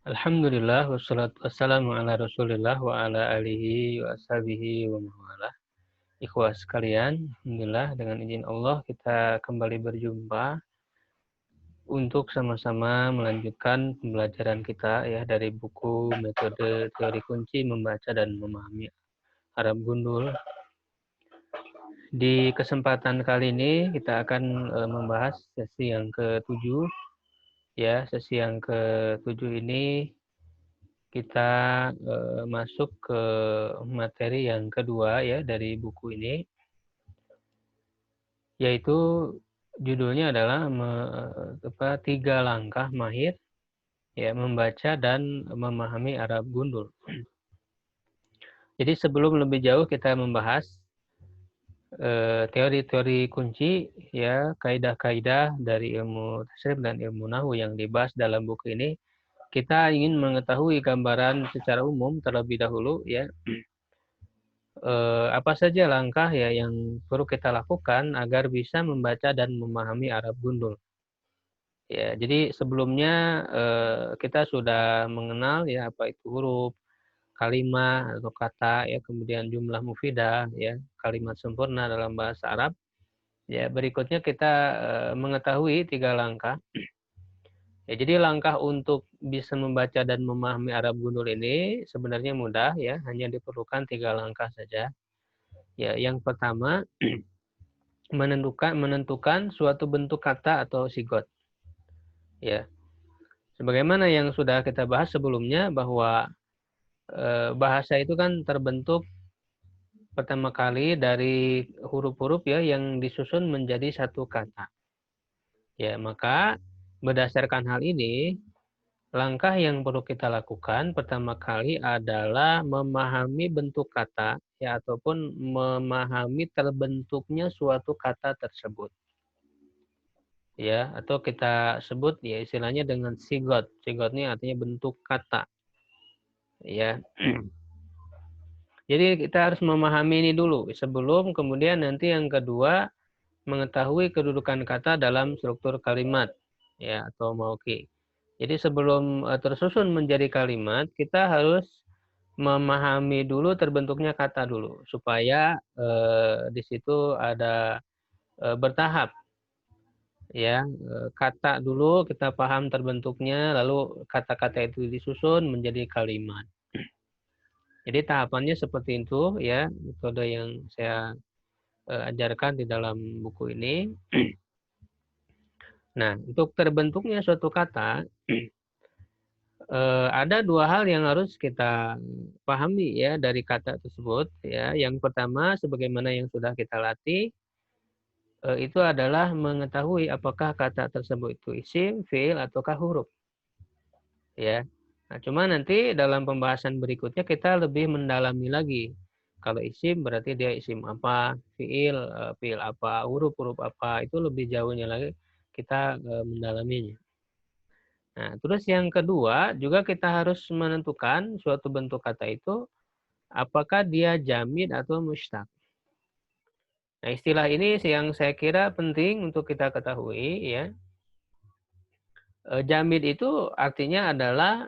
Alhamdulillah wassalatu wassalamu ala Rasulillah wa ala alihi wa ashabihi wa mawalah. Ikhwah sekalian, alhamdulillah dengan izin Allah kita kembali berjumpa untuk sama-sama melanjutkan pembelajaran kita ya dari buku Metode Teori Kunci Membaca dan Memahami Arab Gundul. Di kesempatan kali ini kita akan membahas sesi yang ke-7 ya. Sesi yang ke-7 ini kita masuk ke materi yang kedua ya dari buku ini, yaitu judulnya adalah 3 langkah mahir ya membaca dan memahami Arab Gundul. Jadi sebelum lebih jauh kita membahas teori-teori kunci ya, kaidah-kaidah dari ilmu tasrif dan ilmu nahwu yang dibahas dalam buku ini, kita ingin mengetahui gambaran secara umum terlebih dahulu ya. Apa saja langkah ya yang perlu kita lakukan agar bisa membaca dan memahami Arab Gundul. Ya, jadi sebelumnya kita sudah mengenal ya apa itu huruf, kalimat atau kata ya, kemudian jumlah mufidah ya, kalimat sempurna dalam bahasa Arab. Ya, berikutnya kita mengetahui 3 langkah. Ya, jadi langkah untuk bisa membaca dan memahami Arab Gundul ini sebenarnya mudah ya, hanya diperlukan 3 langkah saja. Ya, yang pertama menentukan suatu bentuk kata atau sigot. Ya, sebagaimana yang sudah kita bahas sebelumnya bahwa bahasa itu kan terbentuk pertama kali dari huruf-huruf ya yang disusun menjadi satu kata. Ya, maka berdasarkan hal ini, langkah yang perlu kita lakukan pertama kali adalah memahami bentuk kata ya ataupun memahami terbentuknya suatu kata tersebut. Ya, atau kita sebut ya istilahnya dengan sigot. Sigot ini artinya bentuk kata. Ya. Jadi kita harus memahami ini dulu sebelum kemudian nanti yang kedua mengetahui kedudukan kata dalam struktur kalimat ya atau mauki. Jadi sebelum tersusun menjadi kalimat, kita harus memahami dulu terbentuknya kata dulu supaya di situ ada bertahap ya, kata dulu kita paham terbentuknya, lalu kata-kata itu disusun menjadi kalimat. Jadi tahapannya seperti itu ya, metode yang saya ajarkan di dalam buku ini. Nah, untuk terbentuknya suatu kata, ada 2 hal yang harus kita pahami ya dari kata tersebut ya. Yang pertama sebagaimana yang sudah kita latih, itu adalah mengetahui apakah kata tersebut itu isim, fiil, ataukah huruf. Ya. Nah, cuma nanti dalam pembahasan berikutnya kita lebih mendalami lagi. Kalau isim berarti dia isim apa, fiil, fiil apa, huruf apa, itu lebih jauhnya lagi kita mendalaminya. Nah, terus yang kedua juga kita harus menentukan suatu bentuk kata itu apakah dia jamid atau mustaq. Nah, istilah ini yang saya kira penting untuk kita ketahui ya. Jamid itu artinya adalah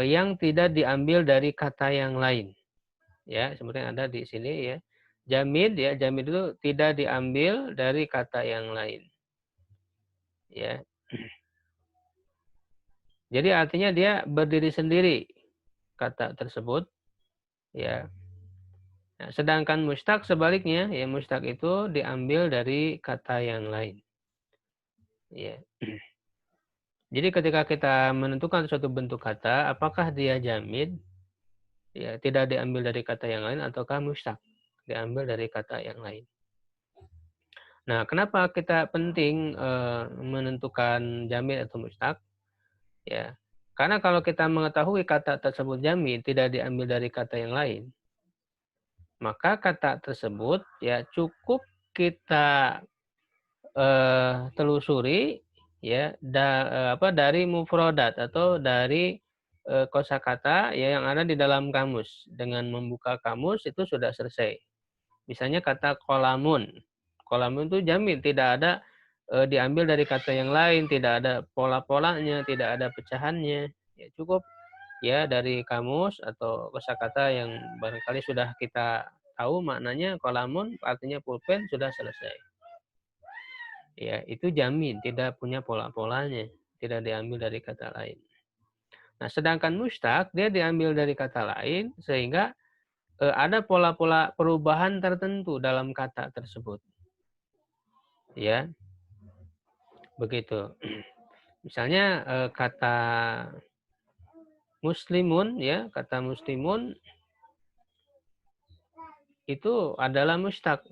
yang tidak diambil dari kata yang lain. Ya, seperti yang ada di sini ya. Jamid itu tidak diambil dari kata yang lain. Ya. Jadi artinya dia berdiri sendiri kata tersebut ya. Nah, sedangkan mustaq sebaliknya ya, mustaq itu diambil dari kata yang lain. Ya. Jadi ketika kita menentukan suatu bentuk kata, apakah dia jamid, ya tidak diambil dari kata yang lain, ataukah mustaq, diambil dari kata yang lain. Nah, kenapa kita penting menentukan jamid atau mustaq? Ya, karena kalau kita mengetahui kata tersebut jamid tidak diambil dari kata yang lain, maka kata tersebut ya cukup kita telusuri ya dari mufrodat atau dari kosakata ya yang ada di dalam kamus. Dengan membuka kamus itu sudah selesai. Misalnya kata kolamun. Kolamun itu jamid, tidak ada diambil dari kata yang lain, tidak ada pola-polanya, tidak ada pecahannya. Ya cukup ya dari kamus atau kosakata yang barangkali sudah kita tahu maknanya, kolamun artinya pulpen, sudah selesai. Ya, itu jamin tidak punya pola-polanya, tidak diambil dari kata lain. Nah, sedangkan mustaq dia diambil dari kata lain sehingga ada pola-pola perubahan tertentu dalam kata tersebut. Ya, begitu. Misalnya kata muslimun ya, kata muslimun itu adalah mustaq.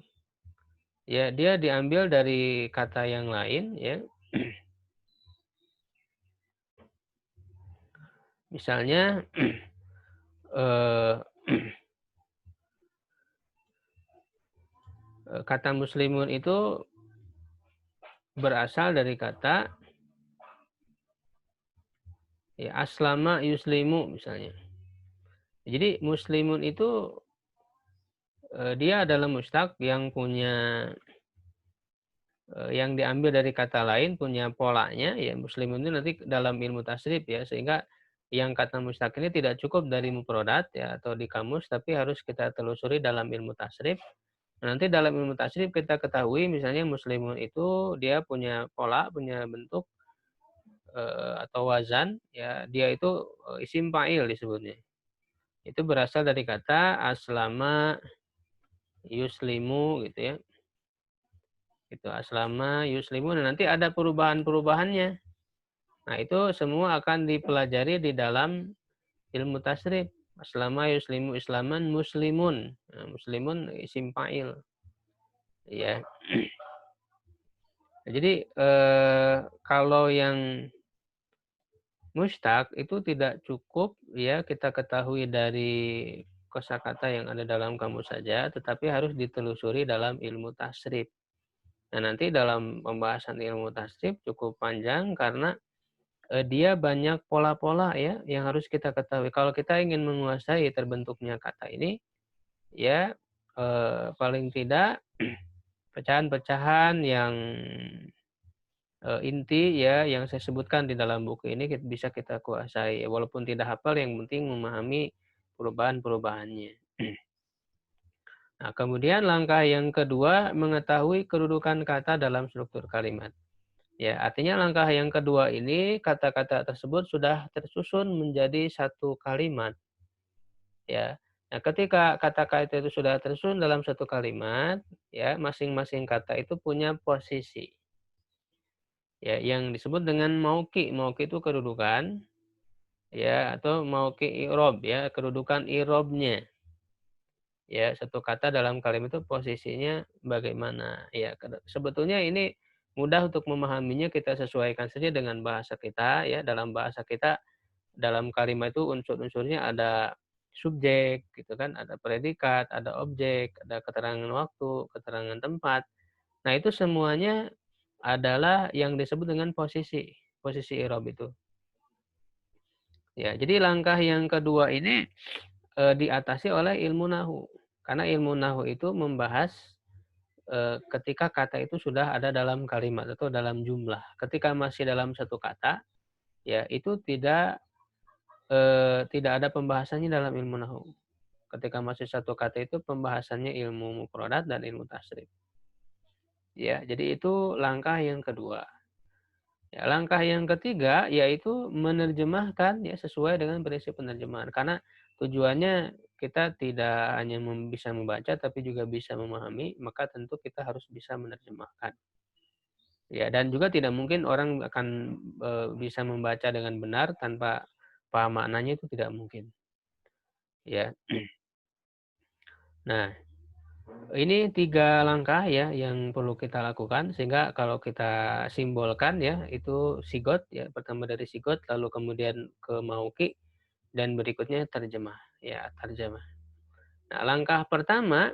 Ya, dia diambil dari kata yang lain ya. Misalnya kata muslimun itu berasal dari kata ya, aslama yuslimu misalnya. Jadi muslimun itu dia adalah mustaq yang punya yang diambil dari kata lain, punya polanya ya. Muslimun itu nanti dalam ilmu tasrif ya, sehingga yang kata mustaq ini tidak cukup dari mufradat ya atau di kamus, tapi harus kita telusuri dalam ilmu tasrif. Nanti dalam ilmu tasrif kita ketahui misalnya muslimun itu dia punya pola, punya bentuk atau wazan ya, dia itu isim fa'il disebutnya. Itu berasal dari kata aslama yuslimu gitu ya. Itu aslama yuslimu, dan nanti ada perubahan-perubahannya. Nah, itu semua akan dipelajari di dalam ilmu tasrif. Aslama yuslimu islaman muslimun. Nah, muslimun isim fa'il. Ya. Jadi kalau yang mustaq itu tidak cukup ya kita ketahui dari kosakata yang ada dalam kamus saja, tetapi harus ditelusuri dalam ilmu tasrif. Nah, nanti dalam pembahasan ilmu tasrif cukup panjang karena dia banyak pola-pola ya yang harus kita ketahui. Kalau kita ingin menguasai terbentuknya kata ini, ya paling tidak pecahan-pecahan yang inti ya yang saya sebutkan di dalam buku ini bisa kita kuasai. Walaupun tidak hafal, yang penting memahami perubahan-perubahannya. Nah, kemudian langkah yang kedua, mengetahui kedudukan kata dalam struktur kalimat. Ya, artinya langkah yang kedua ini kata-kata tersebut sudah tersusun menjadi satu kalimat. Ya. Nah, ketika kata-kata itu sudah tersusun dalam satu kalimat, ya, masing-masing kata itu punya posisi. Ya, yang disebut dengan mauqi. Mauqi itu kedudukan, ya, atau mauqi i'rab ya, kedudukan i'rabnya. Ya, satu kata dalam kalimat itu posisinya bagaimana. Ya, sebetulnya ini mudah untuk memahaminya, kita sesuaikan saja dengan bahasa kita ya. Dalam bahasa kita, dalam kalimat itu unsur-unsurnya ada subjek gitu kan, ada predikat, ada objek, ada keterangan waktu, keterangan tempat. Nah, itu semuanya adalah yang disebut dengan posisi i'rab itu. Ya, jadi langkah yang kedua ini diatasi oleh ilmu nahu. Karena ilmu nahu itu membahas ketika kata itu sudah ada dalam kalimat atau dalam jumlah. Ketika masih dalam satu kata, ya itu tidak ada pembahasannya dalam ilmu nahu. Ketika masih satu kata itu pembahasannya ilmu mufradat dan ilmu tasrif. Ya, jadi itu langkah yang kedua. Ya, langkah yang ketiga yaitu menerjemahkan ya sesuai dengan prinsip penerjemahan. Karena tujuannya kita tidak hanya bisa membaca tapi juga bisa memahami, maka tentu kita harus bisa menerjemahkan. Ya, dan juga tidak mungkin orang akan bisa membaca dengan benar tanpa paham maknanya, itu tidak mungkin. Ya. Nah, ini 3 langkah ya yang perlu kita lakukan, sehingga kalau kita simbolkan ya itu sigot ya, pertama dari sigot, lalu kemudian ke mauqi, dan berikutnya terjemah ya, terjemah. Nah, langkah pertama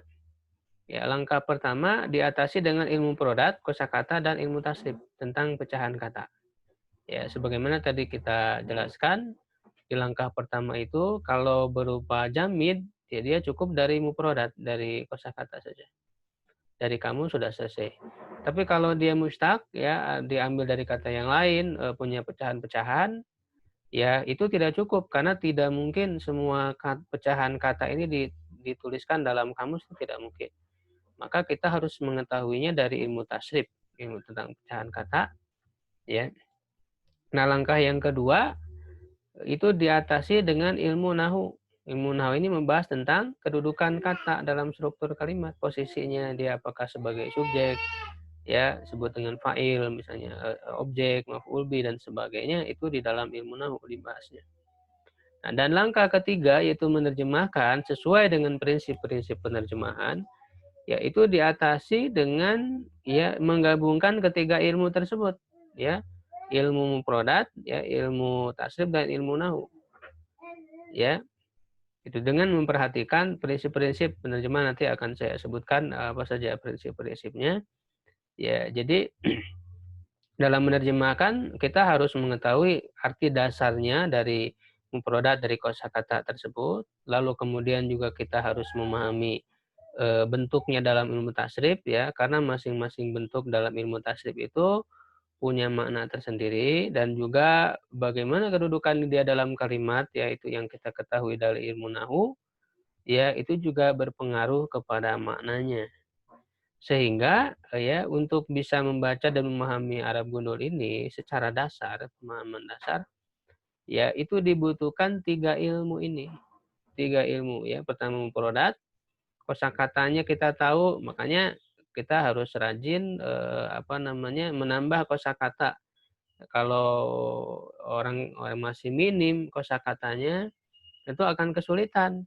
diatasi dengan ilmu prodat, kosakata, dan ilmu tasrif tentang pecahan kata. Ya, sebagaimana tadi kita jelaskan, di langkah pertama itu kalau berupa jamid, ya dia cukup dari mufradat, dari kosakata saja. dari kamu sudah selesai. Tapi kalau dia mustaq ya diambil dari kata yang lain, punya pecahan-pecahan, ya itu tidak cukup karena tidak mungkin semua pecahan kata ini dituliskan dalam kamus, itu tidak mungkin. Maka kita harus mengetahuinya dari ilmu tasrif, ilmu tentang pecahan kata, ya. Nah, langkah yang kedua itu diatasi dengan ilmu nahu. Ilmu nahu ini membahas tentang kedudukan kata dalam struktur kalimat, posisinya dia apakah sebagai subjek, ya sebut dengan fa'il misalnya, objek, maf'ul bih dan sebagainya, itu di dalam ilmu nahu dibahasnya. Nah, dan langkah ketiga yaitu menerjemahkan sesuai dengan prinsip-prinsip penerjemahan, yaitu diatasi dengan ya menggabungkan ketiga ilmu tersebut, ya. Ilmu mufradat, ya, ilmu tasrif dan ilmu nahu. Ya. Itu dengan memperhatikan prinsip-prinsip penerjemahan, nanti akan saya sebutkan apa saja prinsip-prinsipnya. Ya, jadi dalam menerjemahkan kita harus mengetahui arti dasarnya dari mufradat dari kosakata tersebut, lalu kemudian juga kita harus memahami bentuknya dalam ilmu tasrif, ya, karena masing-masing bentuk dalam ilmu tasrif itu punya makna tersendiri, dan juga bagaimana kedudukan dia dalam kalimat, yaitu yang kita ketahui dari ilmu nahu, ya itu juga berpengaruh kepada maknanya. Sehingga ya untuk bisa membaca dan memahami Arab Gundul ini secara dasar, pemahaman dasar, ya itu dibutuhkan tiga ilmu ini. Tiga ilmu, ya. Pertama mufradat, kosakatanya kita tahu, makanya kita harus rajin menambah kosakata. Kalau orang masih minim kosakatanya, itu akan kesulitan.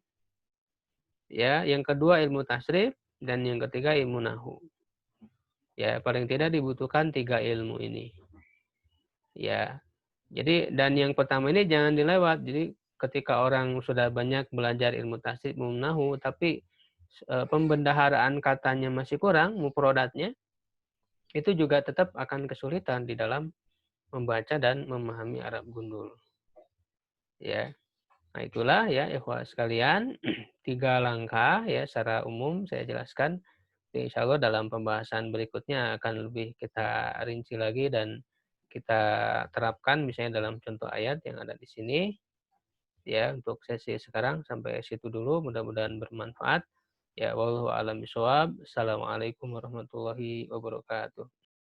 Ya, yang kedua ilmu tasrif dan yang ketiga ilmu nahu. Ya, paling tidak dibutuhkan tiga ilmu ini. Ya. Jadi dan yang pertama ini jangan dilewat. Jadi ketika orang sudah banyak belajar ilmu tasrif, ilmu nahu, tapi pembendaharaan katanya masih kurang, mufradatnya, itu juga tetap akan kesulitan di dalam membaca dan memahami Arab Gundul. Ya. Nah, itulah ya ikhwah sekalian, tiga langkah ya secara umum saya jelaskan. Insya Allah dalam pembahasan berikutnya akan lebih kita rinci lagi dan kita terapkan misalnya dalam contoh ayat yang ada di sini. Ya, untuk sesi sekarang sampai situ dulu, mudah-mudahan bermanfaat. Ya, wallahu a'lam bishawab. Assalamualaikum warahmatullahi wabarakatuh.